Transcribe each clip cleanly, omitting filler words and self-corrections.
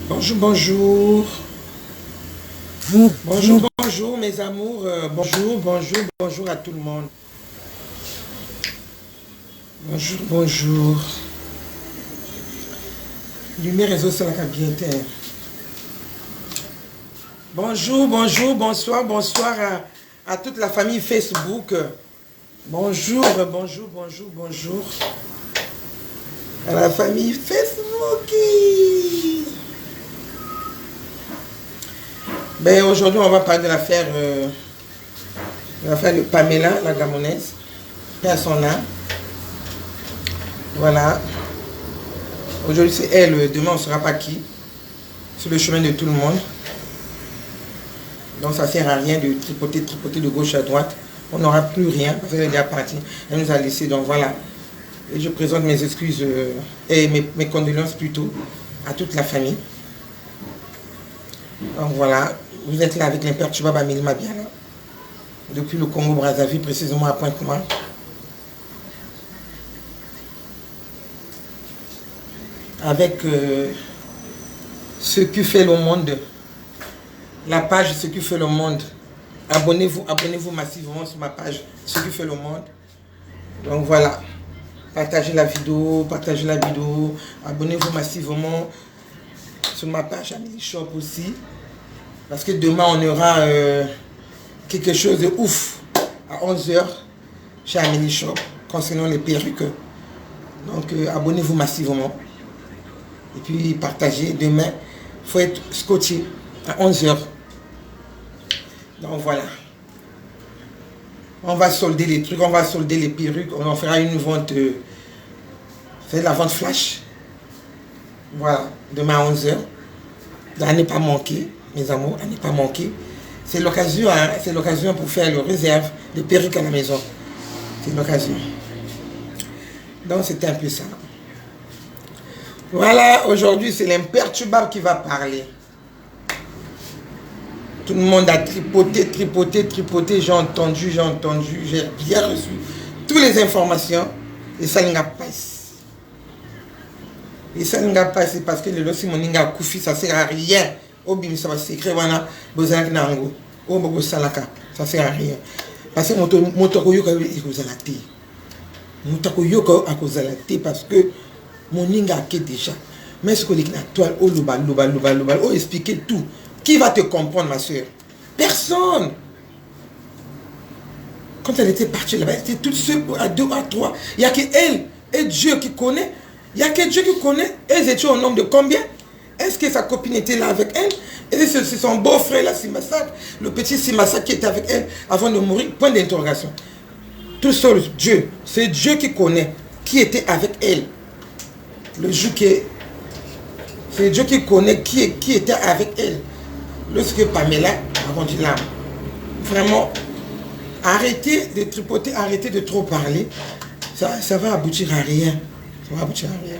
Bonjour, bonjour. Bonjour, bonjour mes amours. Bonjour, bonjour, bonjour à tout le monde. Bonjour, bonjour. Lumière réseau, c'est la bien terre. Bonjour, bonjour, bonsoir, bonsoir à toute la famille Facebook. Bonjour, bonjour, bonjour, bonjour. À la famille Facebook. Ben, aujourd'hui, on va parler de l'affaire de Pamela, la Gabonaise. Paix à son âme. Voilà. Aujourd'hui, c'est elle. Demain, on ne saura pas qui. Sur le chemin de tout le monde. Donc, ça ne sert à rien de tripoter de gauche à droite. On n'aura plus rien parce qu'elle est déjà partie. Elle nous a laissé. Donc, voilà. Et je présente mes excuses et mes condoléances plutôt à toute la famille. Donc, voilà. Vous êtes là avec l'imperturbable Amélie Mabiala. Depuis le Congo-Brazzaville, précisément à Pointe-Noire. Avec ce qui fait le monde. La page Ce qui fait le monde. Abonnez-vous massivement sur ma page Ce qui fait le monde. Donc voilà. Partagez la vidéo. Abonnez-vous massivement sur ma page Amélie Shop aussi. Parce que demain on aura quelque chose de ouf à 11 h chez Amélie Shop concernant les perruques. Donc abonnez-vous massivement. Et puis partagez. Demain, il faut être scotché à 11 h. Donc voilà. On va solder les trucs, on va solder les perruques. On en fera une vente. C'est la vente flash. Voilà. Demain à 11 h. À ne pas manquer, mes amours, à ne pas manquer. C'est l'occasion, hein, c'est l'occasion pour faire le réserve de perruques à la maison. C'est l'occasion. Donc c'était un peu ça. Voilà, aujourd'hui c'est l'imperturbable qui va parler. Tout le monde a tripoté, j'ai entendu, j'ai bien reçu toutes les informations. Et ça n'a pas passé. Et ça n'a pas passé parce que le lossi moninga koufi, ça sert à rien. Au bim, ça va s'écrire, voilà, bozak nango. Au bogo salaka, ça sert à rien. Parce que motoko yoka il vous a la té. Motoko yoka a cause la té parce que moninga a déjà. Mais ce qu'on dit na toile, oh loba, oh expliquer tout. Qui va te comprendre, ma soeur? Personne. Quand elle était partie là-bas, elle était toute seule à 2, à 3. Il n'y a que elle et Dieu qui connaît. Il n'y a que Dieu qui connaît. Elles étaient au nombre de combien? Est-ce que sa copine était là avec elle? Et c'est son beau-frère, là, Simassak, le petit Simassak qui était avec elle avant de mourir? Point d'interrogation. Tout seul, Dieu. C'est Dieu qui connaît qui était avec elle. Le jour qui est... C'est Dieu qui connaît qui était avec elle. Lorsque Pamela a rendu l'âme. Vraiment, arrêtez de tripoter, arrêtez de trop parler. Ça va aboutir à rien. Ça va aboutir à rien.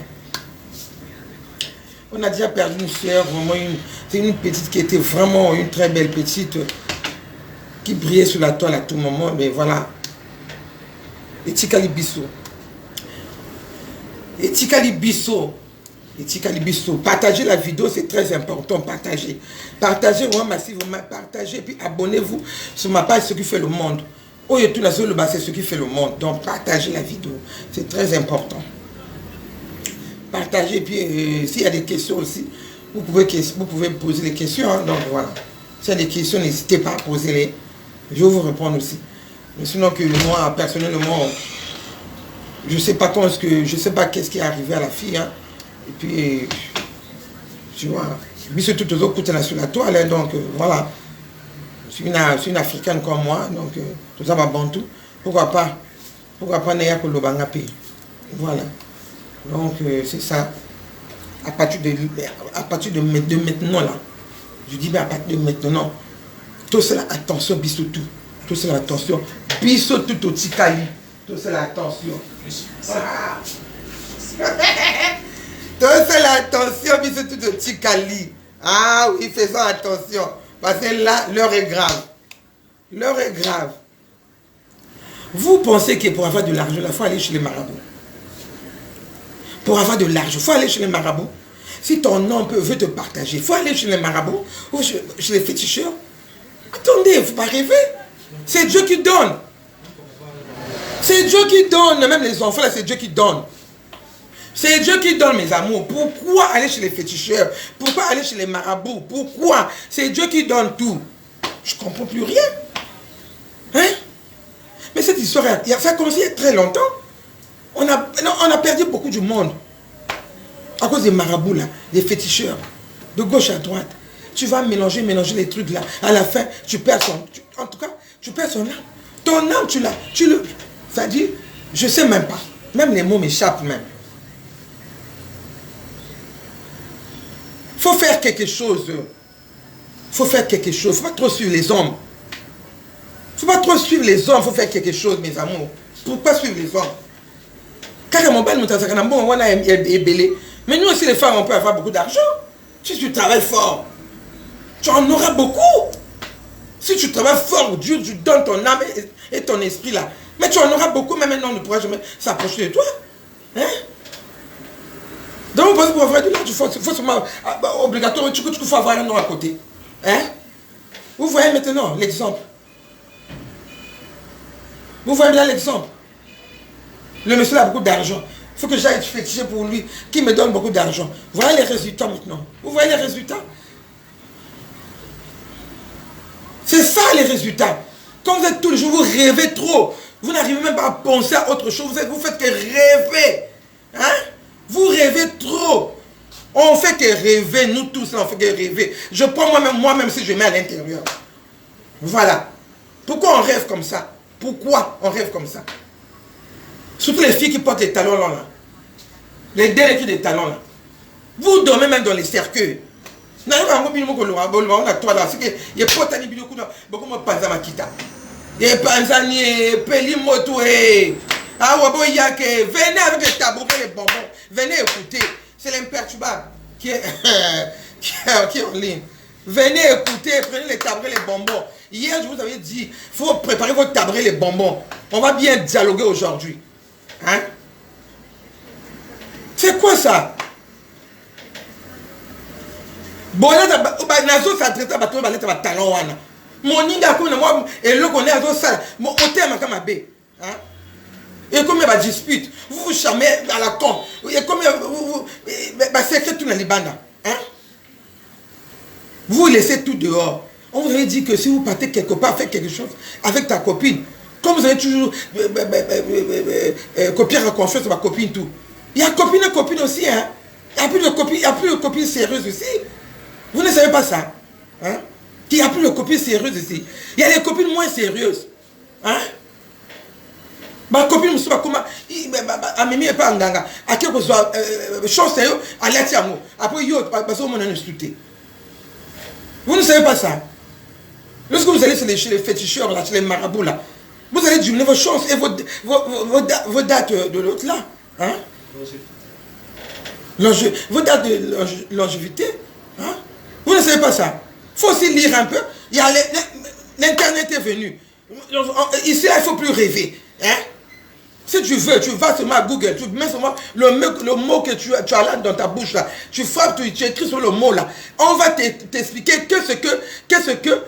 On a déjà perdu une soeur, vraiment c'est une petite qui était vraiment une très belle petite, qui brillait sur la toile à tout moment, mais voilà. Et Tikali Bisso. Et Tikali Bisso. Et Tikali Bisso. Partagez la vidéo, c'est très important, partagez. Partagez vraiment massivement, partagez, puis abonnez-vous sur ma page Ce qui fait le monde. Oh, et tout là sur le bas, c'est Ce qui fait le monde. Donc partagez la vidéo, c'est très important. Partagez, puis s'il y a des questions aussi, vous pouvez poser les questions. Hein, donc voilà. S'il y a des questions, n'hésitez pas à poser les. Je vais vous répondre aussi. Mais sinon que moi, personnellement, je ne sais pas quand est-ce que. Je sais pas qu'est-ce qui est arrivé à la fille. Hein. Et puis, tu vois, mais c'est tout aux autres côtés sur la toile. Hein, donc voilà. C'est une Africaine comme moi. Donc tout ça va bantou. Pourquoi pas n'ayant que le bangapé. Voilà. Donc c'est ça. À partir de maintenant là, je dis bien à partir de maintenant, tout cela attention, bisous tout. Tout cela attention. Bisous tout au Tikali. Tout cela attention. Ah. Tout cela attention, bisous tout au Tikali. Ah oui, faisons attention. Parce que là, l'heure est grave. L'heure est grave. Vous pensez que pour avoir de l'argent, il faut aller chez les marabouts. Pour avoir de l'argent, il faut aller chez les marabouts. Si ton homme veut te partager, il faut aller chez les marabouts ou chez les féticheurs. Attendez, il ne faut pas rêver. C'est Dieu qui donne. C'est Dieu qui donne. Même les enfants, là, c'est Dieu qui donne. C'est Dieu qui donne, mes amours. Pourquoi aller chez les féticheurs? Pourquoi aller chez les marabouts? Pourquoi? C'est Dieu qui donne tout. Je ne comprends plus rien. Hein? Mais cette histoire, ça a commencé il y a très longtemps. On a perdu beaucoup du monde. À cause des marabouts, là, des féticheurs. De gauche à droite. Tu vas mélanger les trucs, là. À la fin, tu perds en tout cas, tu perds son âme. Ton âme, ça dit, je ne sais même pas. Même les mots m'échappent même. Faut faire quelque chose. Faut faire quelque chose. Faut pas trop suivre les hommes. Faut pas trop suivre les hommes. Faut faire quelque chose, mes amours. Pourquoi suivre les hommes? Car mon bel on a ébélé. Mais nous aussi, les femmes, on peut avoir beaucoup d'argent. Si tu travailles fort, tu en auras beaucoup. Si tu travailles fort, dur, tu donnes ton âme et ton esprit là. Mais tu en auras beaucoup, mais maintenant on ne pourra jamais s'approcher de toi. Hein? Donc, pour avoir de l'argent, il faut seulement obligatoire, il faut avoir un nom à côté. Hein? Vous voyez maintenant l'exemple. Vous voyez bien l'exemple. Le monsieur a beaucoup d'argent. Il faut que j'aille féticher pour lui, qui me donne beaucoup d'argent. Voilà les résultats maintenant. Vous voyez les résultats? C'est ça les résultats. Quand vous êtes tous les jours, vous rêvez trop. Vous n'arrivez même pas à penser à autre chose. Vous faites que rêver. Hein? Vous rêvez trop. On fait que rêver. Nous tous, on fait que rêver. Je prends moi-même si je mets à l'intérieur. Voilà. Pourquoi on rêve comme ça? Pourquoi on rêve comme ça? Surtout les filles qui portent les talons là. Les derniers qui ont des talons là. Vous dormez même dans les cercueils. Il y a pas de venez avec les tabous et les bonbons. Venez écouter. C'est l'imperturbable qui est en ligne. Venez écouter, prenez les tabrés et les bonbons. Hier, je vous avais dit, il faut préparer votre tabré et les bonbons. On va bien dialoguer aujourd'hui. Hein? C'est quoi ça? Bon, là, nazo ça traite à tout le talon wana. Mon ninga ko na moi et le connaît à ça. Mon hôtel ma kama bé. Hein? Et comme il dispute, vous vous chamez à la con. Et comme vous c'est que tout dans les bandes. Hein? Vous laissez tout dehors. On vous avait dit que si vous partez quelque part, faites quelque chose avec ta copine. Comme vous avez toujours copié à confiance ma copine tout. Il y a copine aussi, hein. Il n'y a plus de copines sérieuses aussi. Vous ne savez pas ça. Hein? Il n'y a plus de copines sérieuses ici. Il y a des copines moins sérieuses. Hein? Ma copine, je comment. Amimi n'est pas en ganga. À quel que soit chose sérieuse, à l'amour. Après, parce qu'on m'a insulté. Vous ne savez pas ça. Lorsque vous allez chez les féticheurs, là, chez les marabouts, là, vous allez diminuer vos chances et vos dates de l'autre là. Hein? Vos dates de longévité. Hein? Vous ne savez pas ça. Il faut aussi lire un peu. L'internet est venu. Ici, là, il ne faut plus rêver. Hein? Si tu veux, tu vas seulement à Google, tu mets seulement le mot que tu as là dans ta bouche là. Tu frappes, tu écris sur le mot là. On va t'expliquer c'est-à-dire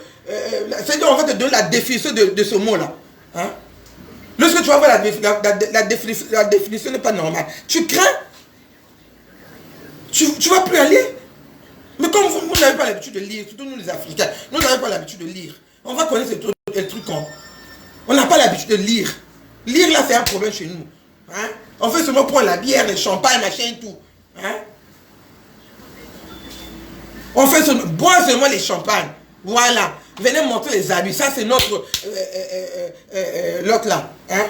on va te donner la définition de ce mot là. Hein? Lorsque tu vas voir la définition n'est pas normale. Tu crains. Tu ne vas plus aller. Mais comme vous n'avez pas l'habitude de lire, surtout nous les Africains, nous n'avons pas l'habitude de lire. On va connaître les trucs comme. On n'a pas l'habitude de lire. Lire là, c'est un problème chez nous. Hein? On fait seulement prendre la bière, le champagne, machin et tout. Hein? On fait seulement, boire seulement les champagnes. Voilà. Venez montrer les habits. Ça, c'est notre l'autre là. Hein?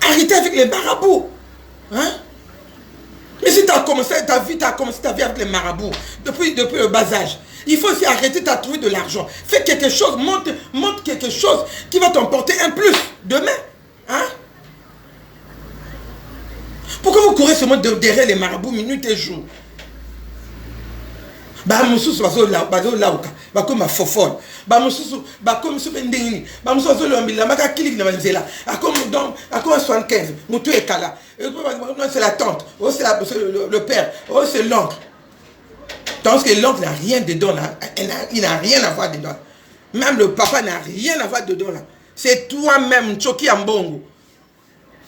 Arrêtez avec les marabouts. Hein? Mais si tu as commencé ta vie avec les marabouts, depuis le bas âge, il faut aussi arrêter de trouver de l'argent. Fais quelque chose, monte quelque chose qui va t'emporter un plus demain. Hein? Pourquoi vous courez seulement derrière les marabouts minute et jour? ba mususu bazo lauka ba comme fofol ba mususu ba comme so bendini ba mususu zo lombila maka clique na nzela comme donc comme 75 mutu ekala c'est la tante oh c'est le père oh c'est l'oncle. Parce que l'oncle n'a rien dedans là, il n'a rien à voir dedans. Même le papa n'a rien à voir dedans là. C'est toi-même choki ambongo.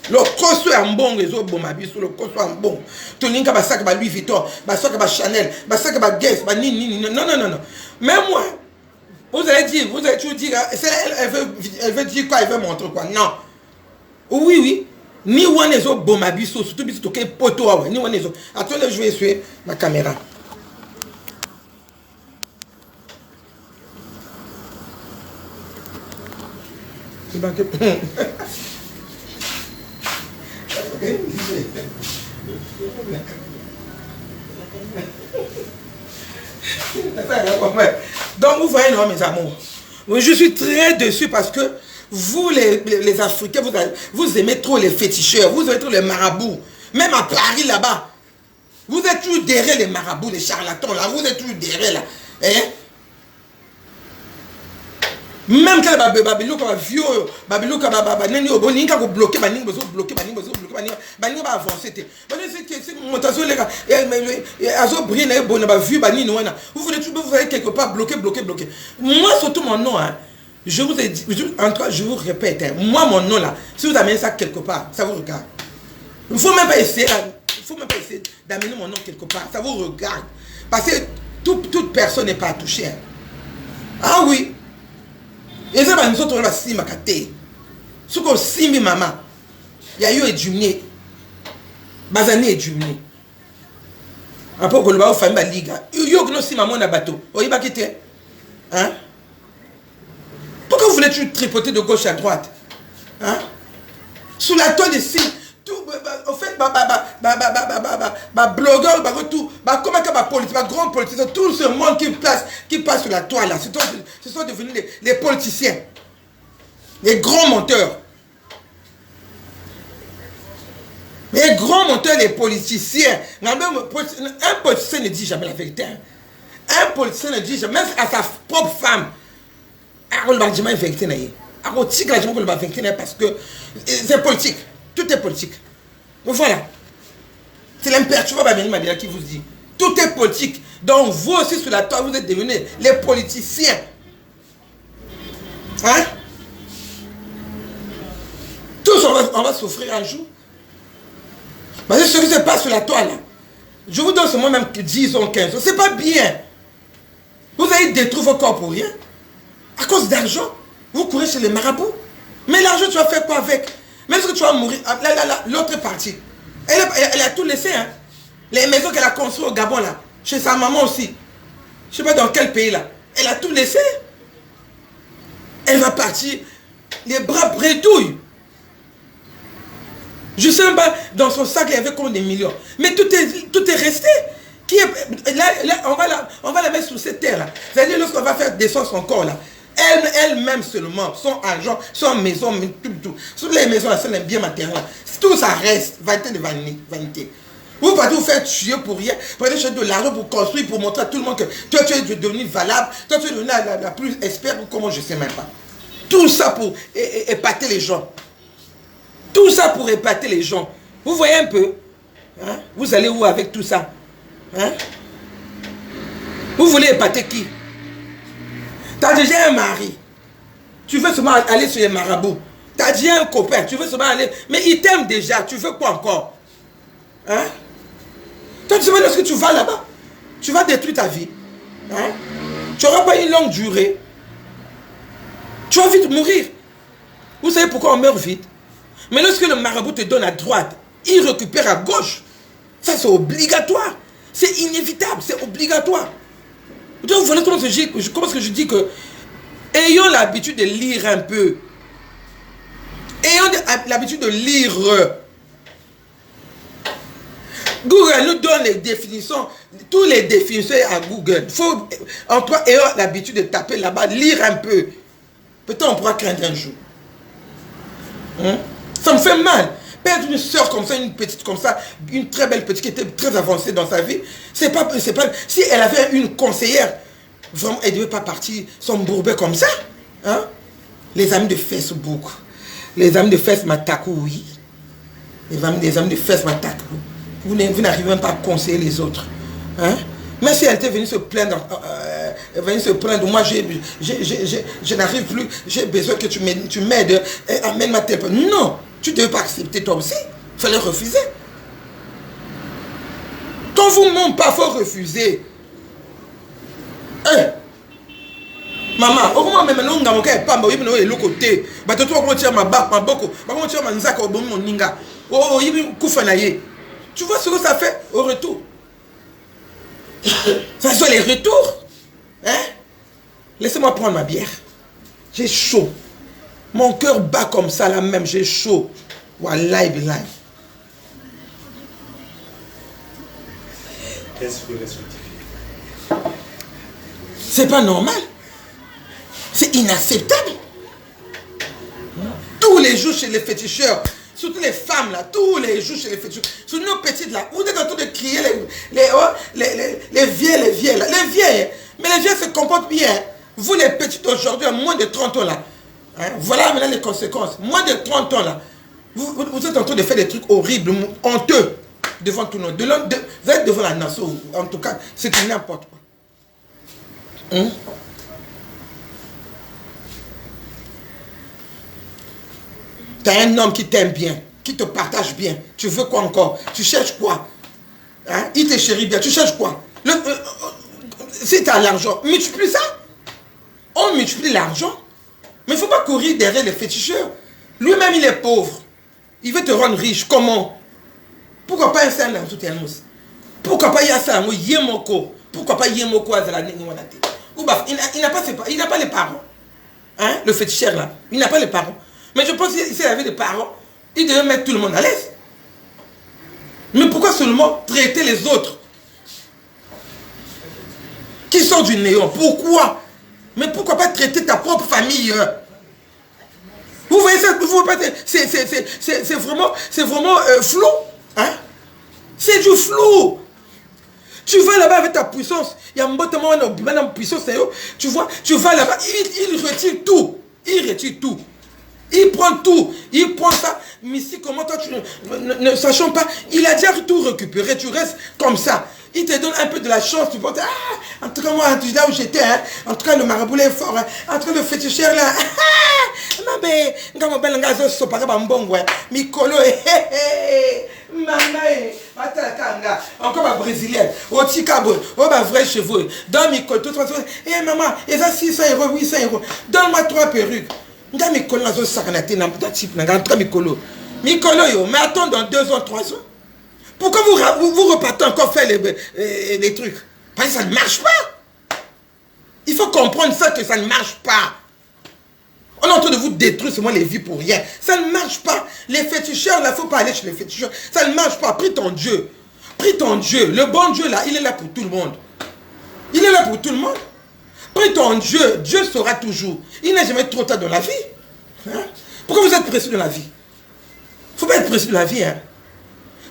Le costo ambongo ezo bomabi sur le costo ambongo. Toninka ba sac ba Louis Vuitton, ba sac ba Chanel, ba sac ba Guess, ba ni non. Même moi, vous allez toujours dire elle veut dire quoi, elle veut montrer quoi. Non. Oui. Ni one ezo bomabi surtout biso toke poto ni one ezo. Attendez, je vais essuyer ma caméra. Donc vous voyez, non mes amours, je suis très déçu parce que vous les Africains, vous aimez trop les féticheurs, vous aimez trop les marabouts. Même à Paris là-bas, vous êtes toujours derrière les marabouts, les charlatans là, vous êtes toujours derrière là. Hein? Même quand Babylou va vieux, Babylou va nani au bon, ninka bloquer, baning bloquer, baning va avancer. C'est montation les gars. Azo brille na bon ba vieux bani noana. Vous voulez quelque part bloquer. Moi surtout mon nom hein. Je vous ai dit, en tout cas je vous répète, hein, moi mon nom là, si vous amenez ça quelque part, ça vous regarde. Il ne faut même pas essayer d'amener mon nom quelque part, ça vous regarde. Parce que toute personne n'est pas touchée. Hein. Ah oui. Et ça, nous sommes là, si ma kate. Ce qu'on simbi maman, il y a eu un jumeau. Bazani est jumeau. Après que le bas famille liga, il y a eu si maman na bateau. Oh, il va quitter. Hein? Pourquoi vous voulez toujours tripoter de gauche à droite? Hein? Sous la toile de signes, tout, en fait, blogueur, tout, comment que politique, grand politicien, tout ce monde qui passe sur la toile là, ce sont devenus les politiciens, les grands menteurs. Les grands menteurs, les politiciens. Un politicien ne dit jamais la vérité. Un politicien ne dit jamais, même à sa propre femme. Parce que c'est politique. Tout est politique. Voilà. C'est l'imperturbable qui vous dit. Tout est politique. Donc vous aussi sur la toile, vous êtes devenus les politiciens. Hein? Tous on va souffrir un jour. Parce que ce qui se passe sur la toile, je vous donne ce moi-même 10 ou 15 ans. C'est pas bien. Vous allez détruire vos corps pour rien. À cause d'argent, vous courez chez les marabouts. Mais l'argent, tu vas faire quoi avec? Même si tu vas mourir, l'autre partie, elle a tout laissé. Hein? Les maisons qu'elle a construites au Gabon, là, chez sa maman aussi. Je ne sais pas dans quel pays, là. Elle a tout laissé. Elle va partir, les bras bredouilles. Je ne sais même pas, dans son sac, il y avait combien de millions. Mais tout est resté. Là, on va la mettre sur cette terre-là. C'est-à-dire, lorsqu'on va faire descendre son corps, là, elle-même seulement, son argent, son maison, tout. Sur les maisons, là, c'est un bien matériel. Tout ça reste, vanité de vanité. Vous partez vous faire tuer pour rien, vous allez chercher de l'argent pour construire, pour montrer à tout le monde que toi tu es devenu valable, toi tu es devenu la plus experte, ou comment je ne sais même pas. Tout ça pour épater les gens. Tout ça pour épater les gens. Vous voyez un peu, hein? Vous allez où avec tout ça? Hein? Vous voulez épater qui? Tu as déjà un mari. Tu veux seulement aller sur les marabouts. Tu as déjà un copain. Tu veux seulement aller. Mais il t'aime déjà. Tu veux quoi encore? Hein? Toi, tu sais pas lorsque tu vas là-bas. Tu vas détruire ta vie. Hein? Tu n'auras pas une longue durée. Tu vas vite mourir. Vous savez pourquoi on meurt vite? Mais lorsque le marabout te donne à droite, il récupère à gauche. Ça, c'est obligatoire. C'est inévitable. C'est obligatoire. Donc voilà comment est-ce que je dis que ayons l'habitude de lire un peu. Ayons l'habitude de lire. Google nous donne les définitions, tous les définitions à Google. Faut, en toi, ayons l'habitude de taper là-bas, lire un peu. Peut-être on pourra craindre un jour. Hein? Ça me fait mal. Perdre une soeur comme ça, une petite comme ça, une très belle petite qui était très avancée dans sa vie, c'est pas, si elle avait une conseillère, vraiment, elle ne devait pas partir s'embourber comme ça. Hein? Les amis de Facebook, les amis de Facebook m'attaquent, oui. Les amis de Facebook m'attaquent. Vous n'arrivez même pas à conseiller les autres. Hein? Mais si elle était venue se plaindre, moi je n'arrive plus, j'ai besoin que tu m'aides, amène ma téléphone. Non, tu ne devais pas accepter toi aussi. Il fallait refuser. Quand vous ne m'en pas, il faut refuser. Hey. Maman, au moins maintenant on a pas bah il est le côté. Bah toi on tire ma bac, ma boko, bah on tire ma nzaka au bon mon ninga. Oh il kufa na ye. Tu vois ce que ça fait au retour? Ça soit les retours. Hein? Laissez-moi prendre ma bière. J'ai chaud. Mon cœur bat comme ça là même, j'ai chaud. Wallahi billahi. C'est pas normal. C'est inacceptable. Tous les jours chez les féticheurs, surtout les femmes là, tous les jours chez les féticheurs, surtout nos petites là, vous êtes en train de crier les vieilles là, les vieilles, mais les vieilles se comportent bien. Vous les petites aujourd'hui, à moins de 30 ans là, hein, voilà maintenant les conséquences. Moins de 30 ans là, vous êtes en train de faire des trucs horribles, honteux, devant tout le monde. Vous êtes devant la nation, en tout cas, c'est n'importe quoi. Hein? Tu as un homme qui t'aime bien, qui te partage bien. Tu veux quoi encore? Tu cherches quoi? Hein? Il te chérit bien. Tu cherches quoi? Si tu as l'argent, multiplie ça. On multiplie l'argent. Mais il ne faut pas courir derrière les féticheurs. Lui-même, il est pauvre. Il veut te rendre riche. Comment? Pourquoi pas un seul dans tout le monde? Pourquoi pas il y a ça? Pourquoi pas Yemoko à la il n'a pas les parents. Hein? Le féticheur là. Il n'a pas les parents. Mais je pense que s'il avait des parents, il devait mettre tout le monde à l'aise. Mais pourquoi seulement traiter les autres qui sont du néant? Pourquoi? Mais pourquoi pas traiter ta propre famille? Vous voyez ça? C'est vraiment flou. Hein? C'est du flou. Tu vas là-bas avec ta puissance. Il y a un puissance. Tu vois, tu vas là-bas, il retire tout. Il retire tout. Il prend tout, il prend ça. Mais si comment toi tu ne sachant pas, il a déjà tout récupéré, tu restes comme ça. Il te donne un peu de la chance, tu penses, ah, en tout cas moi, là où j'étais, hein, en tout cas le marabout est fort, hein, en tout cas le féticheur là, mais quand on belle ngazo so para bambongo, mikolo, encore ma brésilienne, au Ticabo, oh ma vrai cheveux, dans mikolo, tout ça, eh maman, et ça 600 €, 800 €, donne-moi 3 perruques. Mais attends dans 2 ans, 3 ans. Pourquoi vous repartez encore faire les trucs? Parce que ça ne marche pas. Il faut comprendre ça que ça ne marche pas. On est en train de vous détruire seulement les vies pour rien. Ça ne marche pas. Les féticheurs, il ne faut pas aller chez les féticheurs. Ça ne marche pas. Prie ton Dieu. Prie ton Dieu. Le bon Dieu là, il est là pour tout le monde. Il est là pour tout le monde. Prie ton Dieu, Dieu sera toujours. Il n'est jamais trop tard dans la vie. Hein? Pourquoi vous êtes pressé dans la vie? Il ne faut pas être pressé dans la vie. Hein?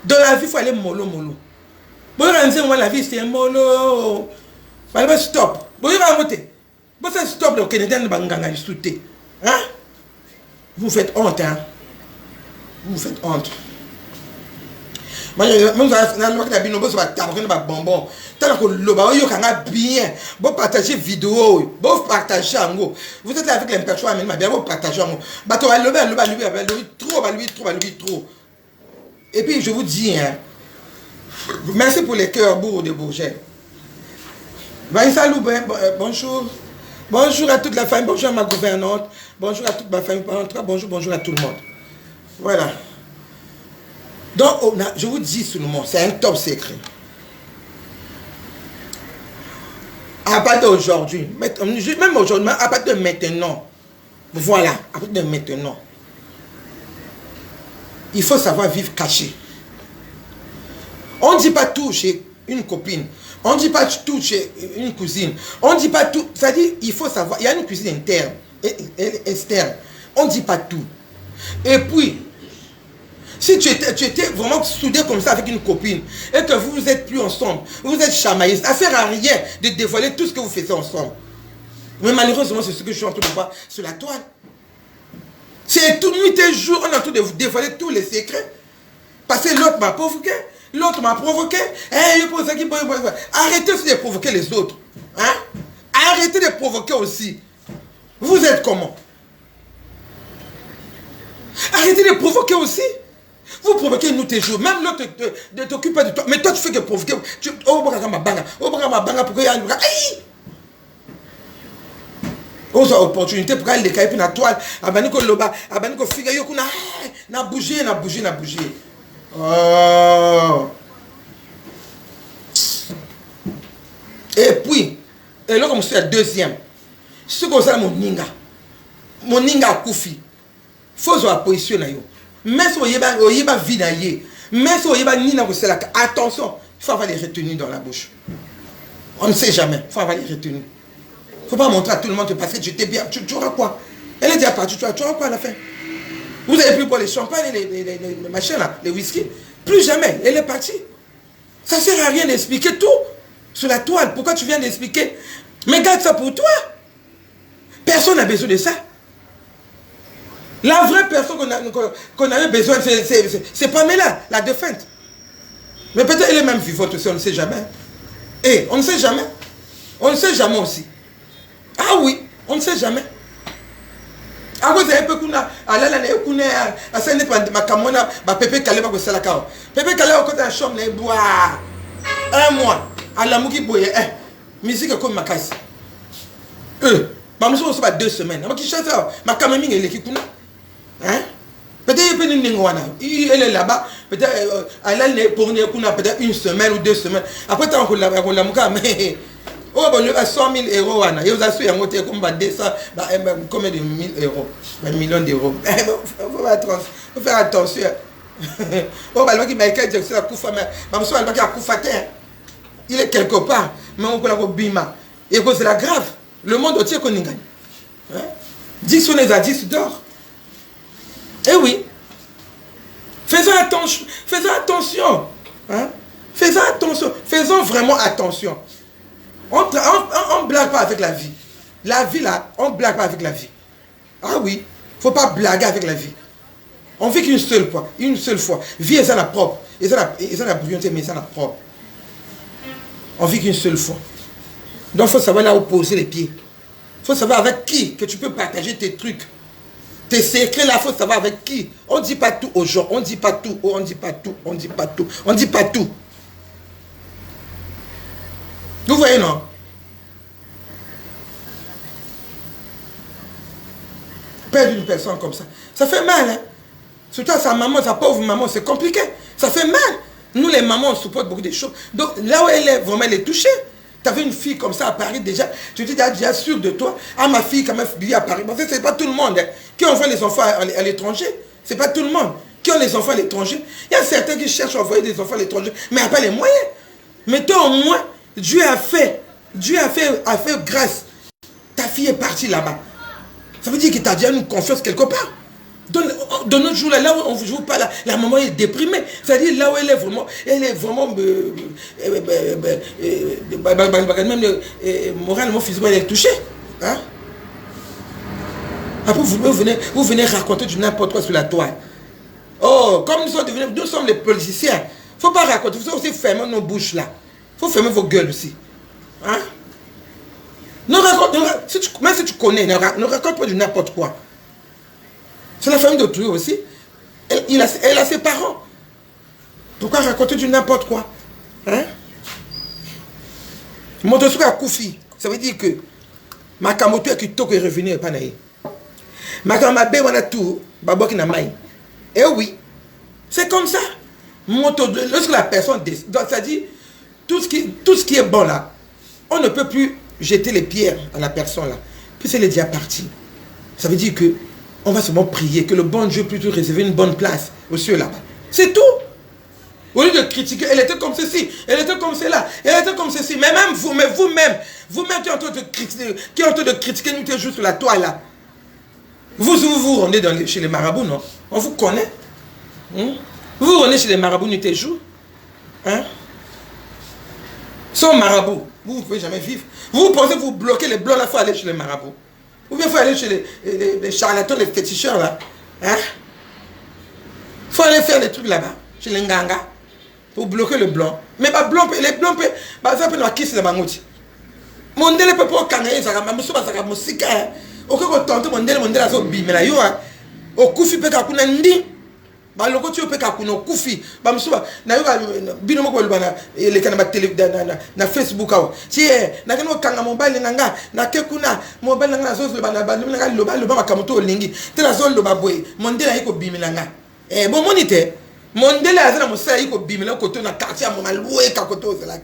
Dans la vie, il faut aller mollo. Bon, la vie, c'est un mollo. Stop. Bon, stop le Canadien de Banganga. Hein? Vous faites honte. Hein? Vous faites honte. Bonbon. Bien, vous partagez vidéo, vous partagez en gros. Vous êtes là avec les personnes, mais bien vous partagez en gros. Trop. Et puis je vous dis, hein, merci pour les cœurs bourgs de Bourget. Bonjour. Bonjour à toute la famille, bonjour à ma gouvernante, bonjour à toute ma famille, bonjour à tout le monde. Voilà. Donc, je vous dis seulement, c'est un top secret. À partir d'aujourd'hui, même aujourd'hui, à partir de maintenant, voilà, à partir de maintenant, il faut savoir vivre caché. On ne dit pas tout chez une copine, on ne dit pas tout chez une cousine, on ne dit pas tout, c'est-à-dire, il faut savoir, il y a une cuisine interne et externe, on ne dit pas tout. Et puis, Si tu étais vraiment soudé comme ça avec une copine et que vous n'êtes plus ensemble, vous êtes chamaillés, ça ne sert à rien de dévoiler tout ce que vous faites ensemble. Mais malheureusement, c'est ce que je suis en train de voir sur la toile. C'est toute nuit et jour, on est en train de vous dévoiler tous les secrets. Parce que l'autre m'a provoqué, l'autre m'a provoqué. Arrêtez aussi de provoquer les autres. Hein? Arrêtez de provoquer aussi. Vous êtes comment? Arrêtez de provoquer aussi. Vous provoquez nous tes jours. Même l'autre ne t'occupe pas de toi. Mais toi, tu fais que provoquer. Oh, ma banga. Pourquoi il y a une... Aux opportunités pour aller les na toile. Abaniko loba. Abaniko figa yo kuna. Na bouger. Oh. Et puis, et là, comme c'est la deuxième. Ce que c'est mon ninga. Mon ninga koufi. Faut se positionner. Mais si vous avez une vie, mais si vous avez une vie, attention, il faut avoir les retenus dans la bouche. On ne sait jamais, il faut avoir les retenus. Il ne faut pas montrer à tout le monde que parce que tu t'es bien, tu auras quoi? Elle est déjà partie, tu auras quoi à la fin? Vous n'avez plus boire les champagnes, les machins là, les whisky? Plus jamais, elle est partie. Ça ne sert à rien d'expliquer tout sur la toile. Pourquoi tu viens d'expliquer? Mais garde ça pour toi. Personne n'a besoin de ça. La vraie personne qu'on avait besoin, c'est Pamela, la défunte. Mais peut-être elle est même vivante aussi, on ne sait jamais. Et on ne sait jamais. On ne sait jamais aussi. Ah oui, on ne sait jamais. Ah vous avez peu qu'on a, à ça n'est pas ma camona, ma pépé calé pas que c'est la caro. Pépé calé au côté de la chambre, les bois. Un mois, à la mouki boye, musique comme ma casse. Ma musique c'est pas 2 semaines. Ma qui chante ma camamine elle qui kuna. Hein? Peut-être il est là-bas, peut-être elle est pour peut-être 1 semaine ou 2 semaines. Après tant qu'on l'a mais oh bon, 100 000 euros, il vous assure, il y a comme 200, combien de 1000 euros, 1 million d'euros. Il faut faire attention. Oh, bah, Michael Jackson a coupé, il est quelque part, mais on peut la bima. Et c'est la grave. Le monde entier qu'on y gagne. 10 sur les 10 d'or. Eh oui. Faisons attention. Faisons attention. Hein? Faisons attention. Faisons vraiment attention. On ne blague pas avec la vie. La vie là, on ne blague pas avec la vie. Ah oui. Il ne faut pas blaguer avec la vie. On vit qu'une seule fois. Une seule fois. Vie est ça la propre. Et ça la brillanté, mais ça la propre. On vit qu'une seule fois. Donc il faut savoir là où poser les pieds. Il faut savoir avec qui que tu peux partager tes trucs. Tes secrets là, il faut savoir avec qui. On ne dit pas tout aux gens. On ne dit pas tout. Oh, on ne dit pas tout. On ne dit pas tout. On ne dit pas tout. Vous voyez, non? Perdre une personne comme ça. Ça fait mal, hein? Surtout à sa maman, sa pauvre maman, c'est compliqué. Ça fait mal. Nous, les mamans, on supporte beaucoup de choses. Donc, là où elle est, vraiment, elle est touchée. Tu avais une fille comme ça à Paris déjà, tu étais déjà sûr de toi. Ah, ma fille, quand même, vit à Paris. Parce que ce n'est pas tout le monde hein, qui envoie les enfants à l'étranger. Ce n'est pas tout le monde qui ont les enfants à l'étranger. Il y a certains qui cherchent à envoyer des enfants à l'étranger, mais il n'y a pas les moyens. Mais toi, au moins, Dieu a fait grâce. Ta fille est partie là-bas. Ça veut dire que tu as déjà une confiance quelque part. Dans notre jour là, là où on ne joue pas, la maman est déprimée. C'est-à-dire là où elle est vraiment moralement, physiquement, elle est touchée. Hein? Après, vous venez raconter du n'importe quoi sur la toile. Oh, comme nous sommes les politiciens, il ne faut pas raconter. Il faut aussi fermer nos bouches là. Il faut fermer vos gueules aussi. Hein? Même si tu connais, ne raconte pas du n'importe quoi. C'est la famille d'autrui aussi. Elle a ses parents. Pourquoi raconter du n'importe quoi? Hein? Motosuka a Koufi. Ça veut dire que ma kamoto qui est revenu et pas naïe. Ma kamabe wana tout, baboki na mai. Eh oui. C'est comme ça. Lorsque la personne décide, ça dit tout ce qui est bon là, on ne peut plus jeter les pierres à la personne là. Puis elle est déjà partie. Ça veut dire que on va seulement prier que le bon Dieu puisse réserver une bonne place aux cieux là-bas. C'est tout. Au lieu de critiquer, elle était comme ceci, elle était comme cela, elle était comme ceci. Mais même vous-même qui êtes en train de critiquer nous toujours sur la toile là. Vous rendez chez les marabouts, non? On vous connaît. Vous rentrez chez les marabouts nuit et jour. Hein? Sans marabout, vous ne pouvez jamais vivre. Vous pensez que vous bloquez les blancs là, il faut aller chez les marabouts. Ou bien il faut aller chez les charlatans, les féticheurs là. Hein? Il faut aller faire des trucs là-bas, chez les nganga, pour bloquer le blanc. Mais bah, les blancs, ça peut nous kiss la bangouti. Mon délai peut pas kangayer, ça va me souba, ça va me sika. Ok, quand tente mon délai, ça va bim, mais là, yo, au koufi peut kakuna ndi. Bah, le côté peut kakuna au koufi. Bah, me souba, na yo, binomo ko lubana, les canaux télé, na Facebook, si, na kano kanga mobile nganga, na kekuna, mobile nganga, zo lubana, lubana kamuto lingi, tela zo lubaboy, mon délai iko bim nganga. Eh, bon, monite, mon délai a mon sa iko bim là, côté na quartier, mon maloué, kakoto, c'est là.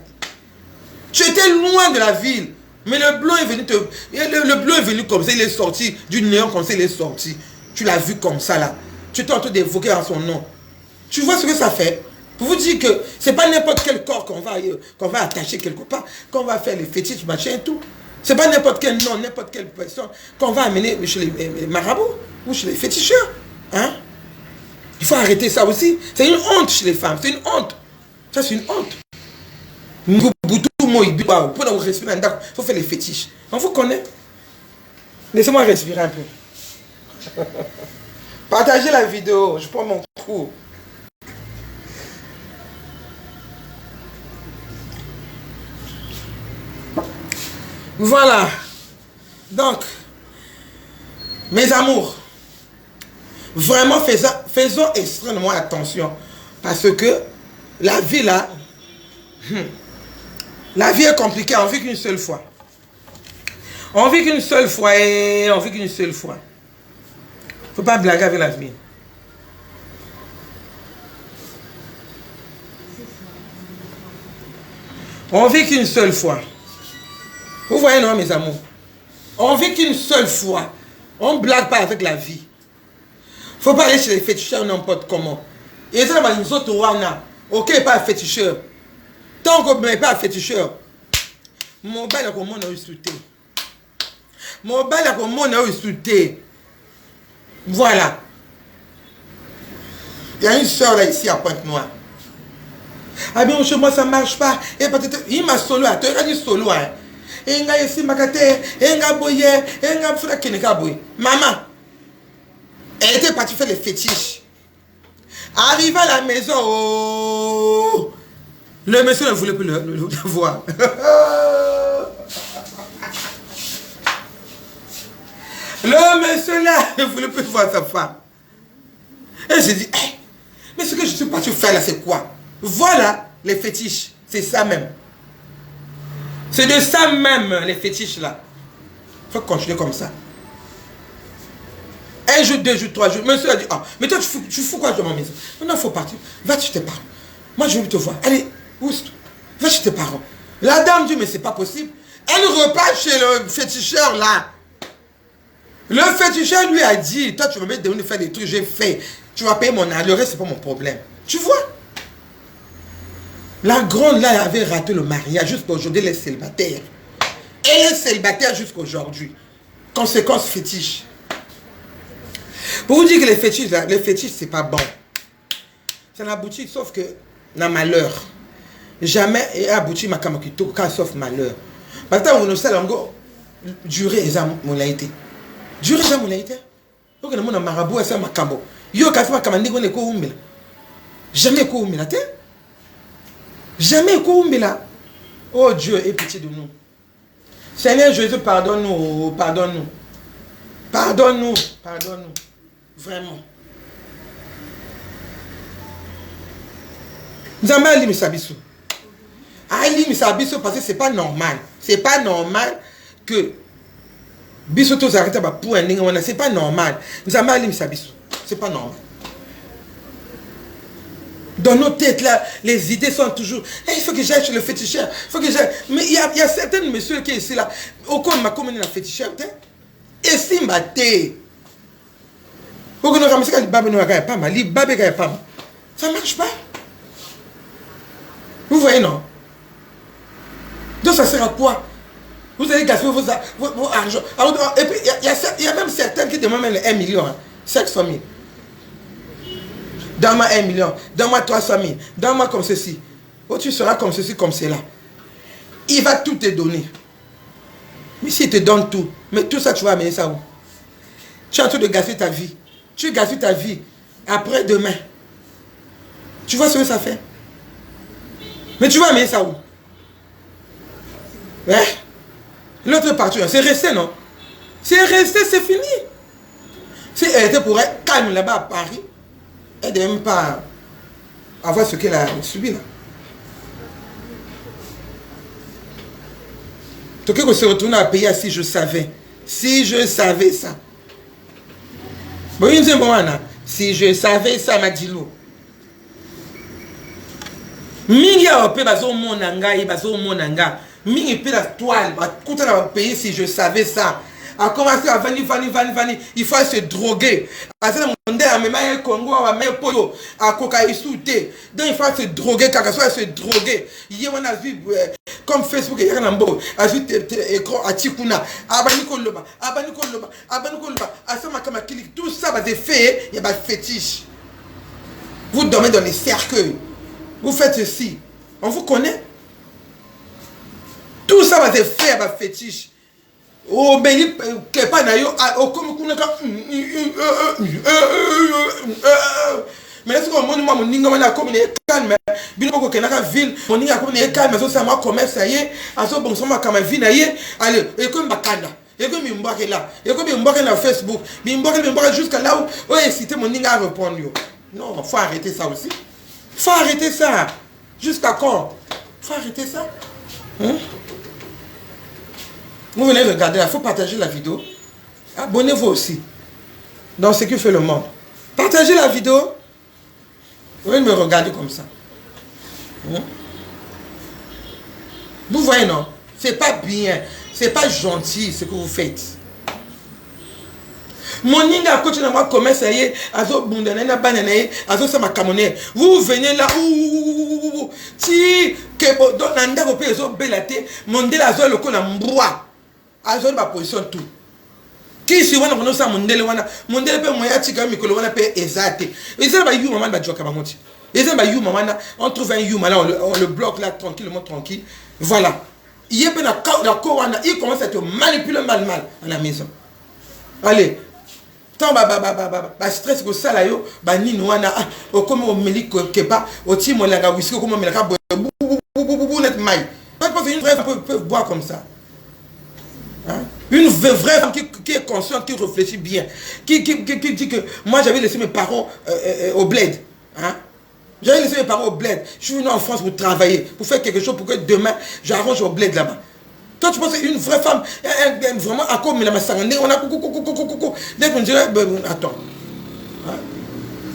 Tu étais loin de la ville. Mais le blanc est venu le blanc est venu comme ça, il est sorti du néant comme ça, il est sorti. Tu l'as vu comme ça là. Tu étais en train d'évoquer en son nom. Tu vois ce que ça fait? Pour vous dire que c'est pas n'importe quel corps qu'on va attacher quelque part, qu'on va faire les fétiches, machin et tout. C'est pas n'importe quel nom, n'importe quelle personne qu'on va amener chez les marabouts ou chez les féticheurs. Hein? Il faut arrêter ça aussi. C'est une honte chez les femmes, c'est une honte. Ça c'est une honte. Pour nous respirer, il faut faire les fétiches. On vous connaît. Laissez-moi respirer un peu. Partagez la vidéo. Je prends mon coup. Voilà. Donc, mes amours, vraiment faisons extrêmement attention. Parce que la vie là, la vie est compliquée, on vit qu'une seule fois. On vit qu'une seule fois et on vit qu'une seule fois. Faut pas blaguer avec la vie. On vit qu'une seule fois. Vous voyez, non, mes amours? On vit qu'une seule fois. On ne blague pas avec la vie. Faut pas aller chez les féticheurs n'importe comment. Et ça, nous autres, ok, pas féticheur. Tant qu'on n'est pas féticheur, mon bail a comme on a insulté. Mon bail a comme on a insulté. Voilà. Il y a une soeur là ici à Pointe-Noire. Ah bien, chez moi ça ne marche pas. Et peut-être, il m'a solo, tu as dit solo. Et il a ici makate, et il a boyé, et il a fait qu'il boyé. Maman, elle était partie faire les fétiches. Arrivé à la maison, oh, le monsieur ne voulait plus le voir. Le monsieur là ne voulait plus voir sa femme. Et j'ai dit, hey, mais ce que je suis parti faire là, c'est quoi? Voilà les fétiches. C'est ça même. C'est de ça même, les fétiches là. Il faut continuer comme ça. Un jour, 2 jours, 3 jours. Monsieur a dit, ah, mais toi, tu fous quoi dans ma maison? Maintenant, il faut partir. Va chez tes parents. Moi, je veux te voir. Allez, va chez tes parents. La dame dit, mais c'est pas possible. Elle repart chez le féticheur là. Le féticheur lui a dit, toi, tu vas me donner faire des trucs, j'ai fait. Tu vas payer mon âge, le reste, c'est pas mon problème. Tu vois? La grande là, elle avait raté le mariage jusqu'à aujourd'hui, elle est célibataire. Elle est célibataire jusqu'à aujourd'hui. Conséquence fétiche. Pour vous dire que les fétiches, c'est pas bon. Ça n'aboutit sauf que dans malheur. Jamais et aboutit ma kamakito quand sauf malheur. Parce que on sait encore durer les mon été. Durer les mon été. Donc on a marabout ça ma kambo. Yo ka fa kamandi ko ne ko umbela. Jamais ko umbela te. Jamais ko umbela. Oh Dieu, aie pitié de nous. Seigneur Jésus, pardonne-nous, pardonne-nous. Pardonne-nous, pardonne-nous. Vraiment. Nous avons Ali Misabiso. Ali Misabiso parce que c'est pas normal. C'est pas normal que Bissoto s'arrête pour un ding. C'est pas normal. Nous avons Ali Misabiso. C'est pas normal. Dans nos têtes là, les idées sont toujours. Il faut que j'aille chez le féticheur. Il faut que j'aille. Mais il y a certains messieurs qui sont ici là. Au cours de ma commune, la féticheur. Et si ma tête. Ça marche pas. Vous voyez, non? Donc ça sert à quoi? Vous allez gaspiller vos argent. Et puis, il y a même certains qui demandent même 1 million. 500 000. Donne-moi 1 million. Donne-moi 300 000. Donne-moi comme ceci. Oh, tu seras comme ceci, comme cela. Il va tout te donner. Mais s'il te donne tout, mais tout ça, tu vas amener ça où? Tu es en train de gaspiller ta vie. Tu gaspilles ta vie. Après demain. Tu vois ce que ça fait? Mais tu vas amener ça où? Hein? L'autre partie, c'est resté, non? C'est resté, c'est fini. Si elle était pour être calme là-bas à Paris, elle ne devait même pas avoir ce qu'elle a subi là. Donc qu'on se retourne à payer si je savais. Si je savais ça. Bon, il me dit, bon, si je savais ça, m'a dit l'eau. Mingi a opé bazo monanga et bazo monanga. Mingi paye la toile. Quand on a payé si je savais ça. A commencé à venir. Il faut se droguer. À ce moment-là, même un Congo, même Polo, à Coca Isouté. Donc il faut se droguer, car soit se droguer. Il y a un vu comme Facebook, il y a un beau. A vu écran à Tikuna. Abanikoloba. À ce moment-là, tout ça va se faire. Il y a un fétiche. Vous dormez dans les cercueils. Vous faites ceci. On vous connaît. Tout ça va se faire, un fétiche. Oh, mais il n'est pas naïo. Mais est-ce que mon ninga m'a comme il est calme? Bien que Kenaka ville, mon ninga comme il est calme, mais ça m'a commerce ça y est. À ce bon moment comme vie naïe. Allez, et comme Bakanda. Et comme il m'embarque là. Et comme il m'embarque sur Facebook. Il m'embarque jusqu'à là où excité mon ninga à répondre. Non, faut arrêter ça aussi. Faut arrêter ça. Jusqu'à quand? Faut arrêter ça. Hein? Vous venez regarder, il faut partager la vidéo. Abonnez-vous aussi. Dans ce qui fait le monde. Partagez la vidéo. Vous venez me regarder comme ça. Hein? Vous voyez, non? C'est pas bien. C'est pas gentil ce que vous faites. Mon ninga coach na moi commerce aye azo bundana na banana azo sama kamonais. Vous venez là ti que dans nanda ko pe zo belate mondela azo le ko na mbwa. Azo ba position tout. Qui si wana kono sa mondele wana mondele pe moya tika mikolo wana pe ezate. Ezala ba yu maman ba joka ba moti. Ezala ba yu maman on trouve un yu là on le bloque là tranquillement tranquille. Voilà. Il est bien la wana il commence à te manipuler mal à la maison. Allez. Tant stress ko sala yo ba nini wana comme au meli kepa au timo langa whisky comme melaka net mai. Pas parce une vraie femme peut boire comme ça. Hein? Une vraie femme qui est consciente, qui réfléchit bien, qui dit que moi j'avais laissé mes parents au bled. Hein? J'avais laissé mes parents au bled. Je suis venu en France pour travailler, pour faire quelque chose pour que demain j'arrange au bled là-bas. Toi, tu penses une vraie femme, vraiment, à quoi on a coucou. Dès qu'on dirait, attends.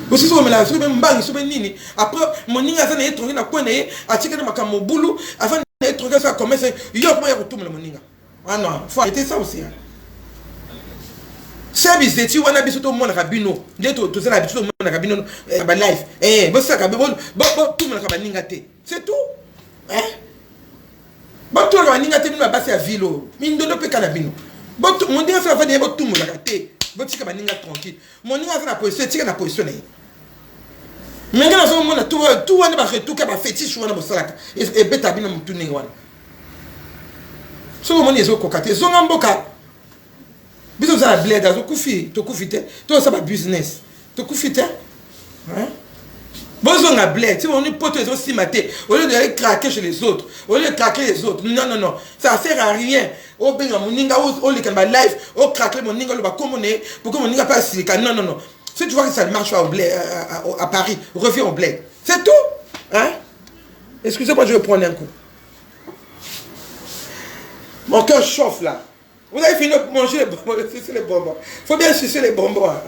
Aussi, si même nini. Après, mon ninga, ça n'est trouvé dans quoi n'est, à tirer ma cam au boulot, avant d'être trouvé ça comme ça, il y a comment il retourne le moninga. Ah non, il faut arrêter ça aussi. C'est bizarre, tu vois, on a besoin de mon rabino. Dès que tu as l'habitude de mon rabino, bah life. Eh, ça, tout le monde a ninga. C'est tout. Hein? Bon, tout le monde a été à Vilo. Il ne peut pas aller bon, mon Dieu, ça va venir tout le monde a été. Bon, tu vas tranquille. Mon Dieu, ça va position, tu vas positionner. Mais quand on a tout, on a tout qui a fétiche, on a salaka. Et bête à bien tout le monde. Ce moment est au cocaté. Son amboka. Bisous à la bled, à tu coufite. Toi, ça va business. Tu coufite. Hein? Bon, on a bled. Si on est potes aussi maté, au lieu de craquer chez les autres, au lieu de craquer les autres, non, ça ne sert à rien. Au bien, mon ninga, au lieu de live, au craquer mon ninga, le bas comme on est, pour que mon ninga passe silica. Non. Si tu vois que ça ne marche pas au bled, à Paris, reviens au bled. C'est tout. Hein? Excusez-moi, je vais prendre un coup. Mon cœur chauffe là. Vous avez fini de manger les bonbons, sucer les bonbons. Il faut bien sucer les bonbons. Hein.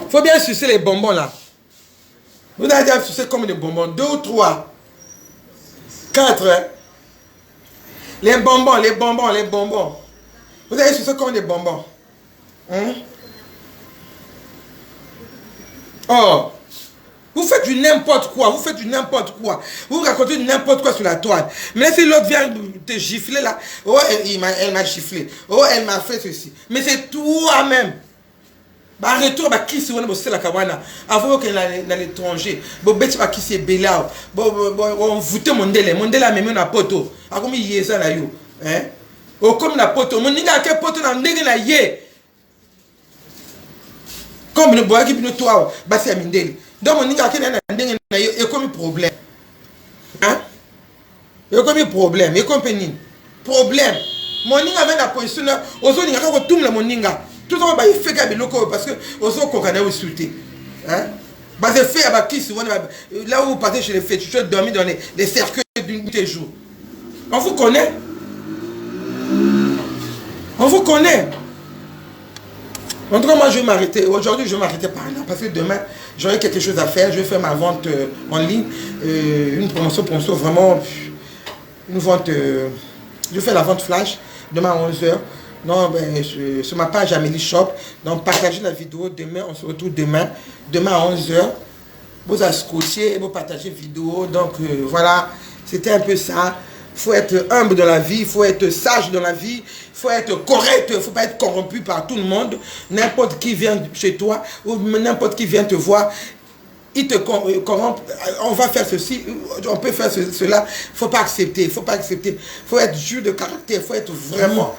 Faut bien sucer les bonbons là. Vous avez déjà sucé comme des bonbons. 2 ou 3. 4. Hein? Les bonbons. Vous avez sucé comme des bonbons. Hein? Oh. Vous faites du n'importe quoi, vous faites du n'importe quoi. Vous racontez du n'importe quoi sur la toile. Mais là, si l'autre vient te gifler là, oh, elle m'a giflé, oh, elle m'a fait ceci. Mais c'est toi-même. Bah, retour, bah, qui c'est la kawana. Avant qu'elle est à l'étranger. Bon, bête, bah, qui c'est Béla. Bon, on voûte Mondele. Mondele a même un poteau. A comme il y a ça là, yo. Hein? Oh, comme la poteau. Mon nigga, quel poteau dans le nègre yé. Comme le bois qui est toi, bah, c'est à Mindeli. Donc, mon nigga, quel est un nègre yé. Il y a comme un problème. Hein? Il y a comme un problème. Il y a comme un problème. Mon nigga avait la position. Aux autres, il y a comme tout le monde, mon nigga. Tout ça, il fait qu'il parce que aux autres, qu'on a insulté. Hein? Bah, c'est fait avec qui là où vous partez chez les féticheurs, dormir dans les cercueils des jours. On vous connaît. On vous connaît. En tout cas, moi, je vais m'arrêter. Aujourd'hui, je vais m'arrêter par là. Parce que demain, j'aurai quelque chose à faire. Je vais faire ma vente en ligne. Une promotion vraiment. Une vente. Je fais la vente flash. Demain à 11h. Non, ben, sur ma page Amélie Shop. Donc, partagez la vidéo. Demain, on se retrouve demain. Demain à 11h. Vous associez, vous partagez la vidéo. Donc, voilà. C'était un peu ça. Il faut être humble dans la vie. Il faut être sage dans la vie. Il faut être correct. Il ne faut pas être corrompu par tout le monde. N'importe qui vient chez toi ou n'importe qui vient te voir. Il te corrompt, on va faire ceci, on peut faire cela, il ne faut pas accepter, il faut pas accepter. Il faut être dur de caractère, il faut être vraiment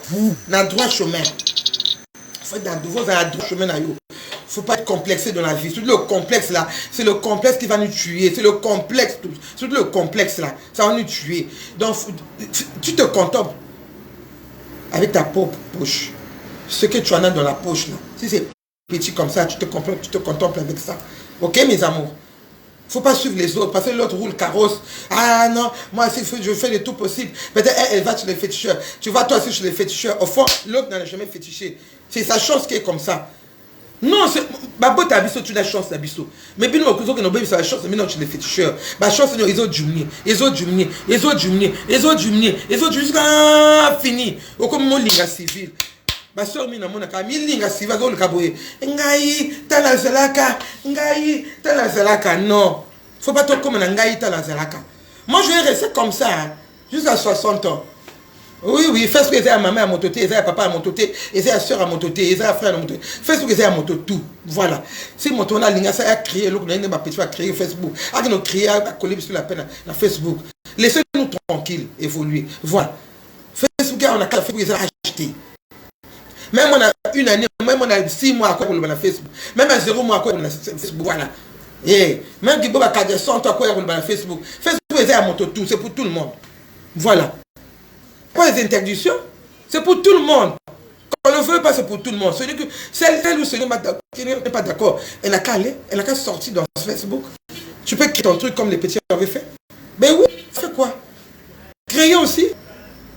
dans le droit chemin. Il faut être dans le droit chemin. Il ne faut pas être complexé dans la vie. Tout le complexe là, c'est le complexe qui va nous tuer. C'est le complexe, tout le complexe là, ça va nous tuer. Donc, tu te contemples avec ta propre poche. Ce que tu en as dans la poche là, si c'est petit comme ça, tu te contemples avec ça. Ok, mes amours? Il ne faut pas suivre les autres, parce que l'autre roule carrosse. Ah non, moi, je fais le tout possible. Peut-être elle va chez les féticheurs. Tu vas toi aussi chez les féticheurs. Au fond, l'autre n'a jamais fétiché. C'est sa chance qui est comme ça. Non, c'est. Babo, tu as vu tu as la chance, tu as vu. Mais bien, nous, nous avons la chance, mais non, chez les féticheurs. La chance, c'est les autres jumelés. Les autres jumelés. Les autres jumelés. Les autres jumelés. Les autres jumelés. Ah, fini. Au comme mon ligne civil. Ma soeur mina mona ka milinga siva ko likaboye ngai tala zelaka non, faut pas trop comme ngai tala zelaka. Moi je vais rester comme ça hein, jusqu'à 60 ans. Oui, fais ce que c'est à maman à mon côté, c'est à papa à mon côté, et c'est à soeur à mon côté, c'est à frère à mon côté. Fais ce que c'est à mon côté tout. Voilà. Si mon tourna linga ça a créé l'autre n'a pas petit à créer Facebook. A nous créer à coller sur la peine na Facebook. Laissez-nous tranquilles évoluer. Voilà. Facebook on a qu'à faire pour acheter. Même on a une année, même on a 6 mois à quoi pour le Facebook. Même à 0 mois à quoi pour le Facebook. Voilà. Et même qui va à 100 à quoi pour le Facebook. Facebook est à mon tour, c'est pour tout le monde. Voilà. Pas les interdictions, c'est pour tout le monde. Quand on ne veut pas, c'est pour tout le monde. Celui que celle ou celui qui n'est pas d'accord, elle n'a qu'à aller, elle n'a qu'à sortir dans Facebook. Tu peux créer ton truc comme les petits avaient fait. Ben oui, fais quoi? Créer aussi.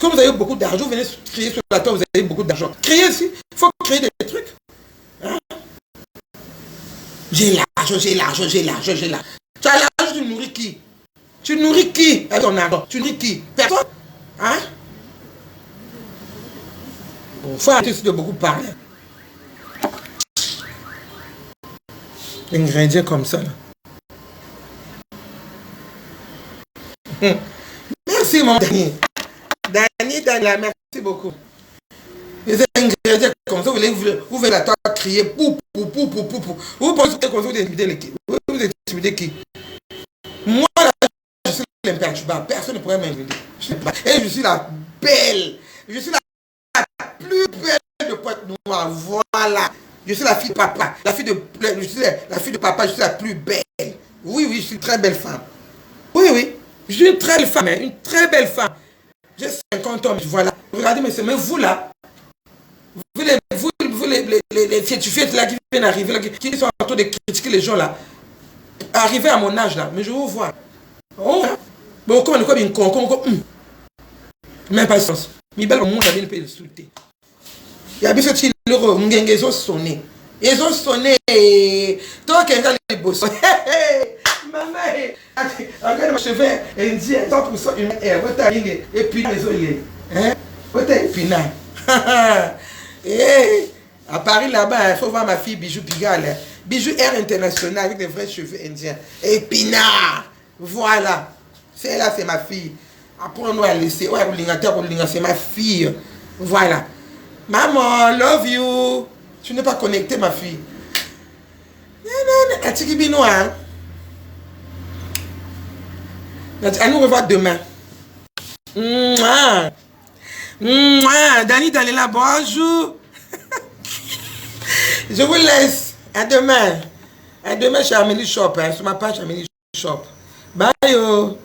Comme vous avez beaucoup d'argent, vous venez créer sur la table, vous avez beaucoup d'argent. Créer aussi, il faut créer des trucs. Hein? J'ai l'argent. Tu as l'argent, tu nourris qui? Tu nourris qui avec ton argent? Tu nourris qui? Personne. Hein? Bon, il faut arrêter de beaucoup parler. Ingrédients comme ça. Merci mon Daniel. Daniel, merci beaucoup. Les ingrédients comme ça, vous venez la toi crier pou. Vous pensez que vous intimidez qui? Moi, là, je suis l'imperturbable. Personne ne pourrait m'inviter. Et je suis la belle. Je suis la plus belle de Pointe-Noire. Voilà. Je suis la fille de papa. La fille de papa, je suis la plus belle. Oui, je suis une très belle femme. Oui. Je suis une très belle femme, une très belle femme. J'ai 50 ans, voilà. Regardez, mais vous là, vous les fiétufiètes là qui viennent arriver, là, qui sont en train de critiquer les gens là, arriver à mon âge là, mais je vous vois. Oh, bon, comment on est comme même pas de sens. Mais belle au monde a bien pu insulter. Il y a bien ce petit l'euro, ils ont sonné. Ils ont sonné. Toi, quelqu'un les boss. Maman, regarde mon cheveu indien, 100% humain, et puis les olés. Hein? Peut-être épinard. À Paris là-bas, il faut voir ma fille Bijou Pigalle. Bijou Air International avec des vrais cheveux indiens. Épinard. Voilà. Celle-là, c'est ma fille. Après, on doit laisser. Ouais, c'est ma fille. Voilà. Maman, love you. Tu n'es pas connectée, ma fille. Hein? À nous revoir demain. Dani Daniela, bonjour. Je vous laisse. À demain. À demain chez Amélie Shop. Sur ma page Amélie Shop. Bye.